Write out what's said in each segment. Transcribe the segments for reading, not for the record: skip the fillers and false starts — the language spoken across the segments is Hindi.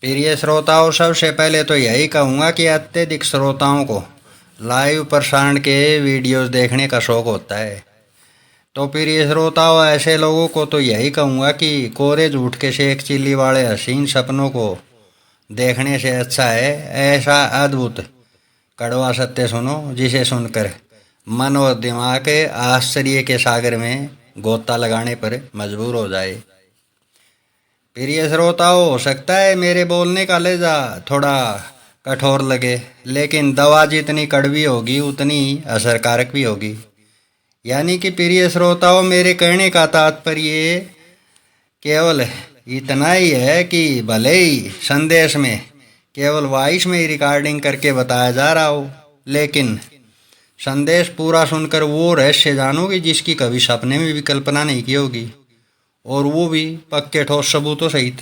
प्रिय श्रोताओं, सबसे पहले तो यही कहूँगा कि अत्यधिक श्रोताओं को लाइव प्रसारण के वीडियोस देखने का शौक होता है। तो प्रिय श्रोताओं, ऐसे लोगों को तो यही कहूँगा कि कोरे झूठ के शेख चिल्ली वाले हसीन सपनों को देखने से अच्छा है ऐसा अद्भुत कड़वा सत्य सुनो, जिसे सुनकर मन और दिमाग के आश्चर्य के सागर में गोता लगाने पर मजबूर हो जाए। प्रिय श्रोताओं, हो सकता है मेरे बोलने का लहजा थोड़ा कठोर लगे, लेकिन दवा जितनी कड़वी होगी उतनी असरकारक भी होगी। यानी कि प्रिय श्रोताओं, मेरे कहने का तात्पर्य केवल इतना ही है कि भले ही संदेश में केवल वॉइस में ही रिकॉर्डिंग करके बताया जा रहा हो, लेकिन संदेश पूरा सुनकर वो रहस्य जानोगे जिसकी कभी सपने में भी कल्पना नहीं की होगी, और वो भी पक्के ठोस सबूतों सहित।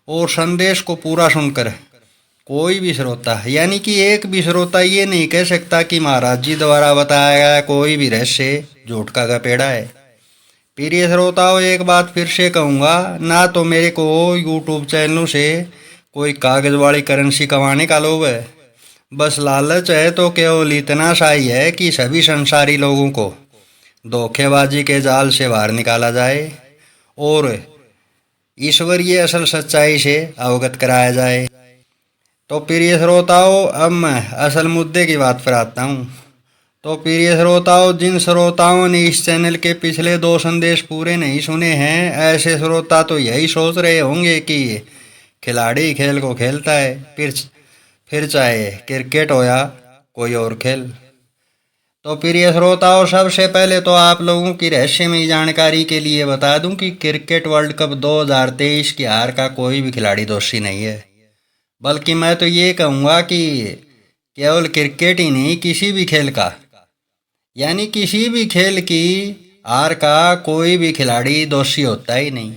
और संदेश को पूरा सुनकर कोई भी श्रोता, यानी कि एक भी श्रोता ये नहीं कह सकता कि महाराज जी द्वारा बताया गया कोई भी रहस्य झूठ का गपेड़ा है। प्रिय श्रोताओं, एक बात फिर से कहूँगा, ना तो मेरे को यूट्यूब चैनलों से कोई कागज़ वाली करेंसी कमाने का लोभ है। बस लालच है तो केवल इतना सा ही है कि सभी संसारी लोगों को धोखेबाजी के जाल से बाहर निकाला जाए और ईश्वरीय असल सच्चाई से अवगत कराया जाए। तो प्रिय श्रोताओं, अब मैं असल मुद्दे की बात पर आता हूँ। तो प्रिय श्रोताओं, जिन श्रोताओं ने इस चैनल के पिछले 2 संदेश पूरे नहीं सुने हैं, ऐसे श्रोता तो यही सोच रहे होंगे कि खिलाड़ी खेल को खेलता है, फिर चाहे क्रिकेट हो या कोई और खेल। तो प्रिय श्रोताओं, सबसे पहले तो आप लोगों की रहस्यमयी जानकारी के लिए बता दूं कि क्रिकेट वर्ल्ड कप 2023 की हार का कोई भी खिलाड़ी दोषी नहीं है। बल्कि मैं तो ये कहूँगा कि केवल क्रिकेट ही नहीं, किसी भी खेल का, यानी किसी भी खेल की हार का कोई भी खिलाड़ी दोषी होता ही नहीं।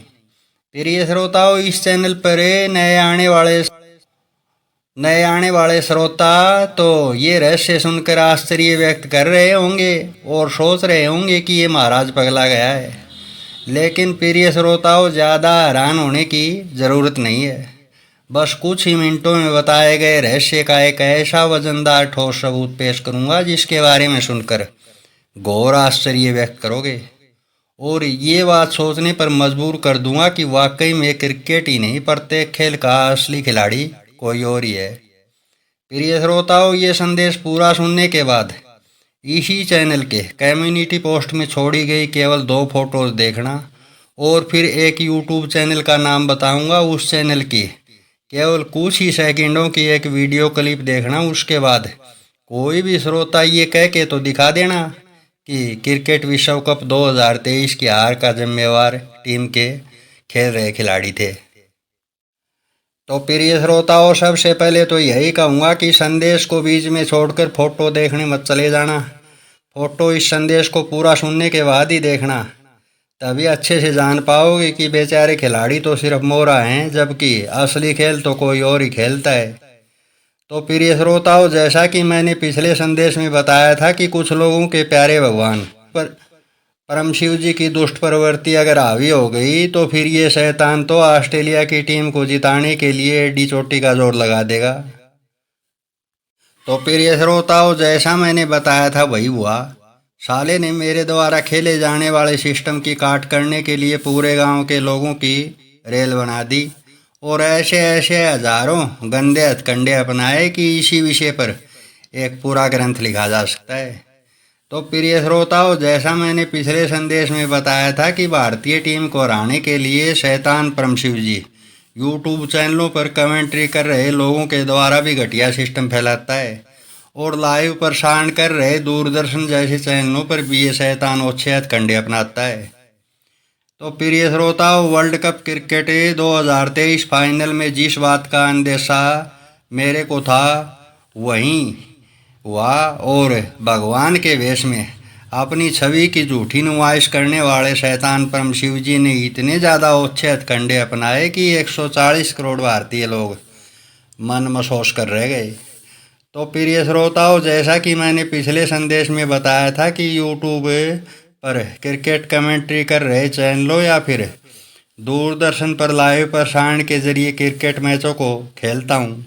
प्रिय श्रोताओं, इस चैनल पर नए आने वाले श्रोता तो ये रहस्य सुनकर आश्चर्य व्यक्त कर रहे होंगे और सोच रहे होंगे कि ये महाराज पगला गया है। लेकिन प्रिय श्रोताओं, ज़्यादा हैरान होने की ज़रूरत नहीं है। बस कुछ ही मिनटों में बताए गए रहस्य का एक ऐसा वजनदार ठोस सबूत पेश करूंगा जिसके बारे में सुनकर घोर आश्चर्य व्यक्त करोगे और ये बात सोचने पर मजबूर कर दूंगा कि वाकई में क्रिकेट ही नहीं, प्रत्येक खेल का असली खिलाड़ी कोई और ही है। प्रिय श्रोताओं, ये संदेश पूरा सुनने के बाद इसी चैनल के कम्युनिटी पोस्ट में छोड़ी गई केवल 2 फोटोज देखना और फिर एक यूट्यूब चैनल का नाम बताऊंगा, उस चैनल की केवल कुछ ही सेकंडों की एक वीडियो क्लिप देखना। उसके बाद कोई भी श्रोता ये कह के तो दिखा देना कि क्रिकेट विश्व कप 2023 की हार का जिम्मेवार टीम के खेल रहे खिलाड़ी थे। तो प्रिय श्रोताओं, सबसे पहले तो यही कहूँगा कि संदेश को बीच में छोड़कर फोटो देखने मत चले जाना। फोटो इस संदेश को पूरा सुनने के बाद ही देखना, तभी अच्छे से जान पाओगे कि बेचारे खिलाड़ी तो सिर्फ मोहरा हैं, जबकि असली खेल तो कोई और ही खेलता है। तो प्रिय श्रोताओं, जैसा कि मैंने पिछले संदेश में बताया था कि कुछ लोगों के प्यारे भगवान पर परम शिव जी की दुष्ट प्रवृत्ति अगर हावी हो गई तो फिर ये शैतान तो ऑस्ट्रेलिया की टीम को जिताने के लिए एडी चोटी का जोर लगा देगा। तो प्रिय श्रोताओं, जैसा मैंने बताया था वही हुआ। साले ने मेरे द्वारा खेले जाने वाले सिस्टम की काट करने के लिए पूरे गांव के लोगों की रेल बना दी और ऐसे ऐसे हजारों गंदे हथकंडे अपनाए कि इसी विषय पर एक पूरा ग्रंथ लिखा जा सकता है। तो प्रिय श्रोताओं, जैसा मैंने पिछले संदेश में बताया था कि भारतीय टीम को हराने के लिए शैतान परम शिव जी यूट्यूब चैनलों पर कमेंट्री कर रहे लोगों के द्वारा भी घटिया सिस्टम फैलाता है और लाइव प्रसारण कर रहे दूरदर्शन जैसे चैनलों पर भी ये शैतान ओछे हथकंडे अपनाता है। तो प्रिय श्रोताओं, वर्ल्ड कप क्रिकेट 2023 फाइनल में जिस बात का अंदेशा मेरे को था वहीं वाह, और भगवान के वेश में अपनी छवि की झूठी नुमाइश करने वाले शैतान परम शिव जी ने इतने ज़्यादा ओछे हथकंडे अपनाए कि 140 करोड़ भारतीय लोग मन महसूस कर रह गए। तो प्रिय श्रोताओं, जैसा कि मैंने पिछले संदेश में बताया था कि यूट्यूब पर क्रिकेट कमेंट्री कर रहे चैनलों या फिर दूरदर्शन पर लाइव प्रसारण के जरिए क्रिकेट मैचों को खेलता हूँ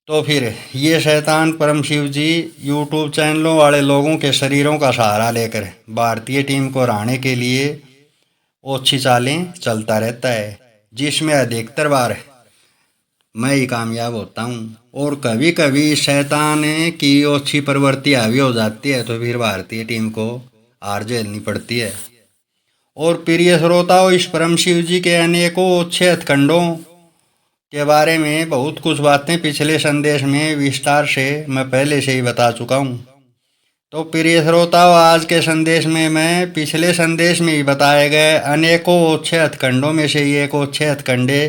तो फिर ये शैतान परम शिव जी यूट्यूब चैनलों वाले लोगों के शरीरों का सहारा लेकर भारतीय टीम को हराने के लिए ओछी चालें चलता रहता है, जिसमें अधिकतर बार मैं ही कामयाब होता हूँ। और कभी कभी शैतान की ओछी प्रवृत्ति हावी हो जाती है तो फिर भारतीय टीम को हार झेलनी पड़ती है। और प्रिय श्रोताओं, इस परम शिव जी के अनेकों अच्छे हथकंडों के बारे में बहुत कुछ बातें पिछले संदेश में विस्तार से मैं पहले से ही बता चुका हूँ। तो प्रिय श्रोताओं, आज के संदेश में मैं पिछले संदेश में ही बताए गए अनेकों अच्छे हथकंडों में से एक अच्छे हथकंडे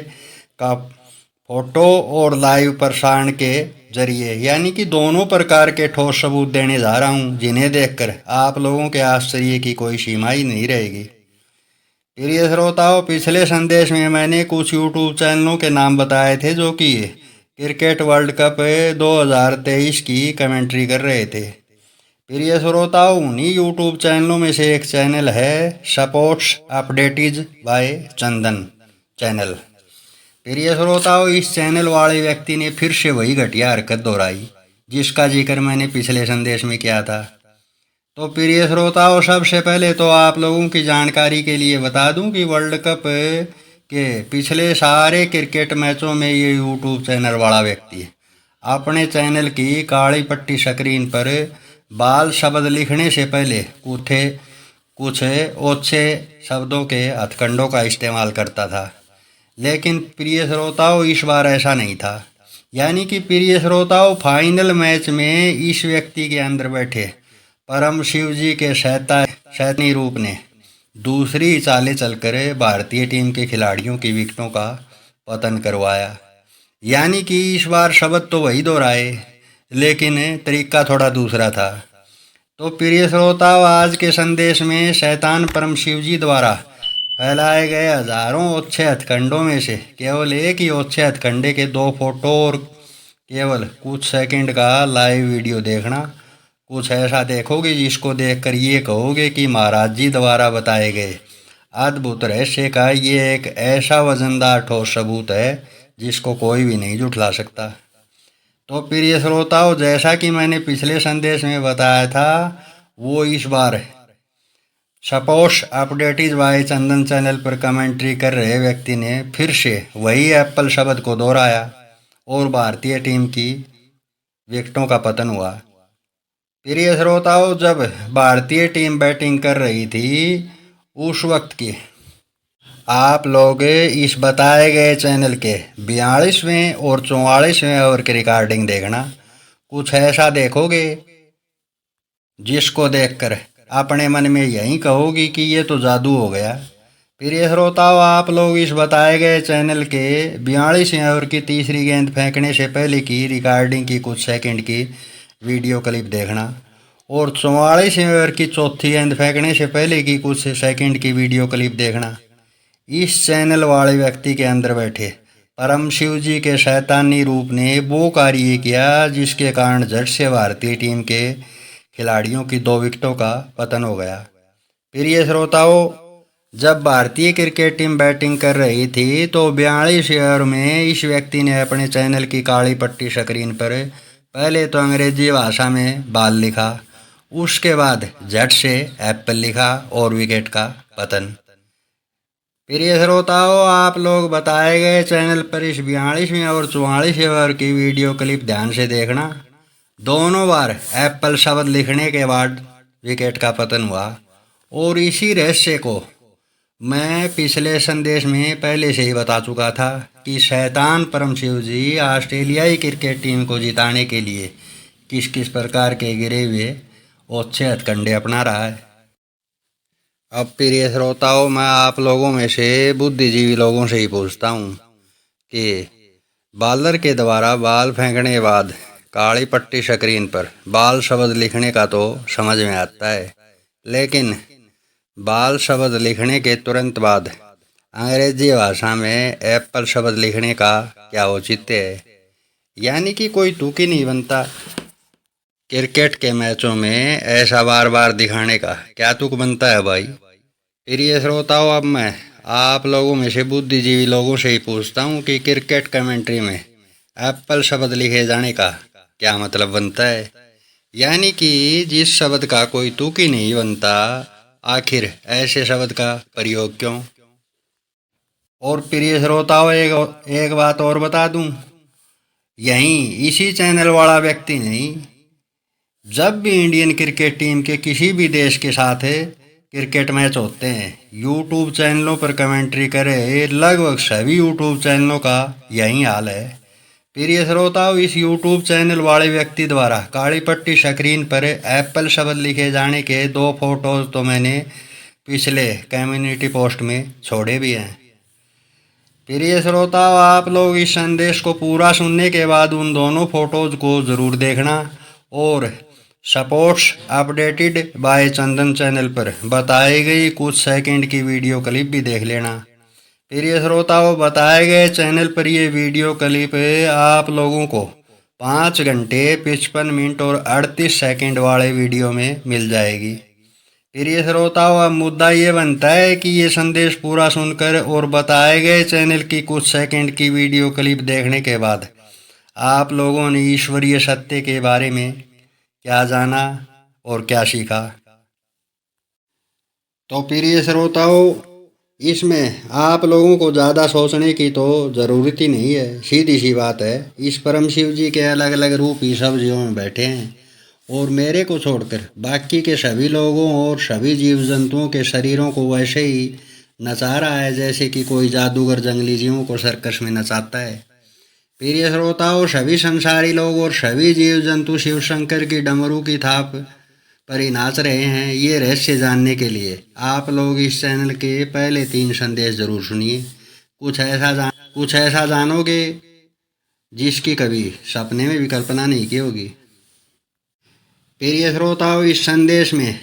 का फोटो और लाइव प्रसारण के जरिए यानी कि दोनों प्रकार के ठोस सबूत देने जा रहा हूँ, जिन्हें देखकर आप लोगों के आश्चर्य की कोई सीमा ही नहीं रहेगी। प्रिय श्रोताओं, पिछले संदेश में मैंने कुछ यूट्यूब चैनलों के नाम बताए थे जो कि क्रिकेट वर्ल्ड कप 2023 की कमेंट्री कर रहे थे। प्रिय श्रोताओं, उन्हीं यूट्यूब चैनलों में से एक चैनल है स्पोर्ट्स अपडेटेज बाय चंदन चैनल। प्रिय श्रोताओं, इस चैनल वाले व्यक्ति ने फिर से वही घटिया हरकत दोहराई जिसका जिक्र मैंने पिछले संदेश में किया था। तो प्रिय श्रोताओं, सबसे पहले तो आप लोगों की जानकारी के लिए बता दूं कि वर्ल्ड कप के पिछले सारे क्रिकेट मैचों में ये यूट्यूब चैनल वाला व्यक्ति अपने चैनल की काली पट्टी स्क्रीन पर बाल शब्द लिखने से पहले कुछ ओछे शब्दों के हथकंडों का इस्तेमाल करता था। लेकिन प्रिय श्रोताओं, इस बार ऐसा नहीं था। यानी कि प्रिय श्रोताओं, फाइनल मैच में इस व्यक्ति के अंदर बैठे परम शिव जी के शैतानी रूप ने दूसरी चालें चलकर भारतीय टीम के खिलाड़ियों की विकेटों का पतन करवाया। यानी कि इस बार शब्द तो वही दोहराए लेकिन तरीका थोड़ा दूसरा था। तो प्रिय श्रोताओं, आज के संदेश में शैतान परम शिव जी द्वारा फैलाए गए हजारों अच्छे हथकंडों में से केवल एक ही अच्छे हथकंडे के 2 फोटो और केवल कुछ सेकंड का लाइव वीडियो देखना। कुछ ऐसा देखोगे जिसको देखकर ये कहोगे कि महाराज जी द्वारा बताए गए अद्भुत रहस्य का ये एक ऐसा वजनदार ठोस सबूत है जिसको कोई भी नहीं जुठला सकता। तो प्रिय श्रोताओं, जैसा कि मैंने पिछले संदेश में बताया था, वो इस बार स्पोर्ट्स अपडेटेज बाय चंदन चैनल पर कमेंट्री कर रहे व्यक्ति ने फिर से वही एप्पल शब्द को दोहराया और भारतीय टीम की विकेटों का पतन हुआ। प्रिय श्रोताओं, जब भारतीय टीम बैटिंग कर रही थी उस वक्त की आप लोग इस बताए गए चैनल के 42वें और 44वें ओवर की रिकॉर्डिंग देखना। कुछ ऐसा देखोगे जिसको देखकर अपने मन में यही कहोगी कि ये तो जादू हो गया। प्रिय श्रोताओं, आप लोग इस बताए गए चैनल के 42वें ओवर की तीसरी गेंद फेंकने से पहले की रिकॉर्डिंग की कुछ सेकंड की वीडियो क्लिप देखना और 44वें ओवर की चौथी गेंद फेंकने से पहले की कुछ सेकंड की वीडियो क्लिप देखना। इस चैनल वाले व्यक्ति के अंदर बैठे परम शिव जी के शैतानी रूप ने वो कार्य किया जिसके कारण झट से भारतीय टीम के खिलाड़ियों की 2 विकेटों का पतन हो गया। प्रिय श्रोताओं, जब भारतीय क्रिकेट टीम बैटिंग कर रही थी तो 42 ओवर में इस व्यक्ति ने अपने चैनल की काली पट्टी स्क्रीन पर पहले तो अंग्रेजी भाषा में बाल लिखा, उसके बाद झट से एप्पल लिखा और विकेट का पतन। प्रिय श्रोताओं, आप लोग बताए गए चैनल पर इस 42वें और 44वें ओवर की वीडियो क्लिप ध्यान से देखना। दोनों बार एप्पल शब्द लिखने के बाद विकेट का पतन हुआ और इसी रहस्य को मैं पिछले संदेश में पहले से ही बता चुका था कि शैतान परम शिव जी ऑस्ट्रेलियाई क्रिकेट टीम को जिताने के लिए किस किस प्रकार के गिरे हुए अच्छे हथकंडे अपना रहा है। अब प्रिय श्रोताओं, मैं आप लोगों में से बुद्धिजीवी लोगों से ही पूछता हूँ कि बॉलर के द्वारा बॉल फेंकने के बाद काली पट्टी स्क्रीन पर बॉल शब्द लिखने का तो समझ में आता है, लेकिन बॉल शब्द लिखने के तुरंत बाद अंग्रेजी भाषा में एप्पल शब्द लिखने का क्या औचित्य है। यानी कि कोई तुक ही नहीं बनता। क्रिकेट के मैचों में ऐसा बार बार दिखाने का क्या तुक बनता है भाई। प्रिय श्रोताओं, अब मैं आप लोगों में से बुद्धिजीवी लोगों से ही पूछता हूँ कि क्रिकेट कमेंट्री में एप्पल शब्द लिखे जाने का क्या मतलब बनता है। यानी कि जिस शब्द का कोई तुक ही नहीं बनता, आखिर ऐसे शब्द का प्रयोग क्यों। और प्रिय श्रोताओं, एक बात और बता दूं, यहीं इसी चैनल वाला व्यक्ति नहीं, जब भी इंडियन क्रिकेट टीम के किसी भी देश के साथ क्रिकेट मैच होते हैं, यूट्यूब चैनलों पर कमेंट्री करे, लगभग सभी यूट्यूब चैनलों का यही हाल है। प्रिय श्रोताओं, इस यूट्यूब चैनल वाले व्यक्ति द्वारा काली पट्टी स्क्रीन पर एप्पल शब्द लिखे जाने के 2 फोटोज तो मैंने पिछले कम्युनिटी पोस्ट में छोड़े भी हैं। प्रिय श्रोताओं, आप लोग इस संदेश को पूरा सुनने के बाद उन दोनों फोटोज को ज़रूर देखना और सपोर्ट्स अपडेटेड बाय चंदन चैनल पर बताई गई कुछ सेकंड की वीडियो क्लिप भी देख लेना। प्रिय श्रोताओं, बताए गए चैनल पर ये वीडियो क्लिप आप लोगों को 5 घंटे 55 मिनट और 38 सेकंड वाले वीडियो में मिल जाएगी। प्रिय श्रोताओं, अब मुद्दा ये बनता है कि ये संदेश पूरा सुनकर और बताए गए चैनल की कुछ सेकंड की वीडियो क्लिप देखने के बाद आप लोगों ने ईश्वरीय सत्य के बारे में क्या जाना और क्या सीखा। तो प्रिय श्रोताओं, इसमें आप लोगों को ज़्यादा सोचने की तो ज़रूरत ही नहीं है। सीधी सी बात है, इस परम शिव जी के अलग अलग रूप ही सब जीवों में बैठे हैं और मेरे को छोड़कर बाकी के सभी लोगों और सभी जीव जंतुओं के शरीरों को वैसे ही नचा रहा है जैसे कि कोई जादूगर जंगली जीवों को सर्कस में नचाता है। प्रिय श्रोताओं, सभी संसारी लोग और सभी जीव जंतु शिव शंकर की डमरू की थाप पर ही नाच रहे हैं। ये रहस्य जानने के लिए आप लोग इस चैनल के पहले 3 संदेश जरूर सुनिए। कुछ ऐसा जानोगे जिसकी कभी सपने में भी कल्पना नहीं की होगी। प्रिय श्रोताओं, इस संदेश में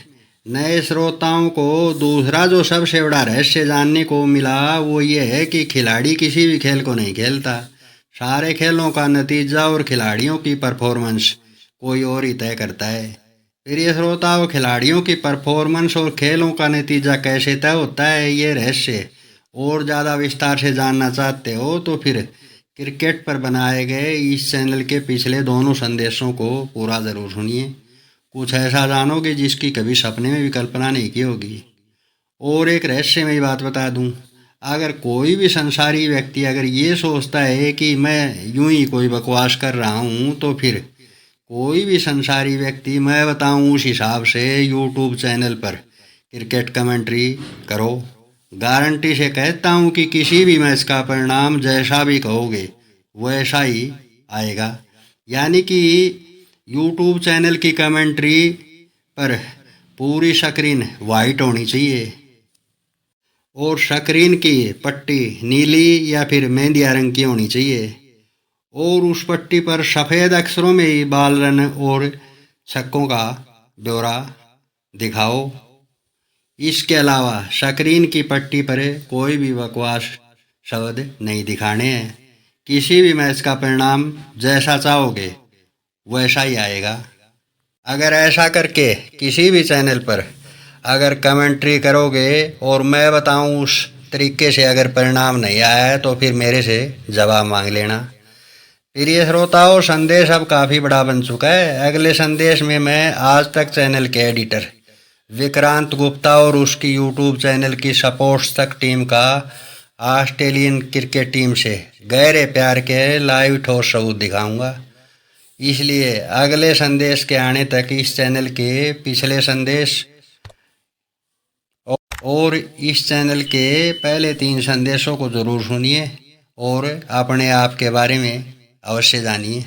नए श्रोताओं को दूसरा जो सबसे बड़ा रहस्य जानने को मिला वो ये है कि खिलाड़ी किसी भी खेल को नहीं खेलता। सारे खेलों का नतीजा और खिलाड़ियों की परफॉर्मेंस कोई और ही तय करता है। प्रिय श्रोताओं, खिलाड़ियों की परफॉर्मेंस और खेलों का नतीजा कैसे तय होता है, ये रहस्य और ज़्यादा विस्तार से जानना चाहते हो तो फिर क्रिकेट पर बनाए गए इस चैनल के पिछले दोनों संदेशों को पूरा ज़रूर सुनिए। कुछ ऐसा जानोगे जिसकी कभी सपने में भी कल्पना नहीं की होगी। और एक रहस्यमयी बात बता दूं, अगर कोई भी संसारी व्यक्ति अगर ये सोचता है कि मैं यूं ही कोई बकवास कर रहा हूँ, तो फिर कोई भी संसारी व्यक्ति मैं बताऊँ उस हिसाब से यूट्यूब चैनल पर क्रिकेट कमेंट्री करो। गारंटी से कहता हूँ कि किसी भी मैच का परिणाम जैसा भी कहोगे वैसा ही आएगा। यानी कि यूट्यूब चैनल की कमेंट्री पर पूरी स्क्रीन वाइट होनी चाहिए और स्क्रीन की पट्टी नीली या फिर मेहंदिया रंग की होनी चाहिए और उस पट्टी पर सफ़ेद अक्षरों में ही बाल रन और छक्कों का ब्यौरा दिखाओ। इसके अलावा स्क्रीन की पट्टी पर कोई भी बकवास शब्द नहीं दिखाने हैं। किसी भी मैच का परिणाम जैसा चाहोगे वैसा ही आएगा। अगर ऐसा करके किसी भी चैनल पर अगर कमेंट्री करोगे और मैं बताऊं उस तरीके से अगर परिणाम नहीं आया है तो फिर मेरे से जवाब मांग लेना। प्रिय श्रोताओं, संदेश अब काफ़ी बड़ा बन चुका है। अगले संदेश में मैं आज तक चैनल के एडिटर विक्रांत गुप्ता और उसकी यूट्यूब चैनल की सपोर्ट्स तक टीम का ऑस्ट्रेलियन क्रिकेट टीम से गहरे प्यार के लाइव ठोस सबूत दिखाऊंगा। इसलिए अगले संदेश के आने तक इस चैनल के पिछले संदेश और इस चैनल के पहले 3 संदेशों को ज़रूर सुनिए और अपने आप के बारे में अवश्य जानिए।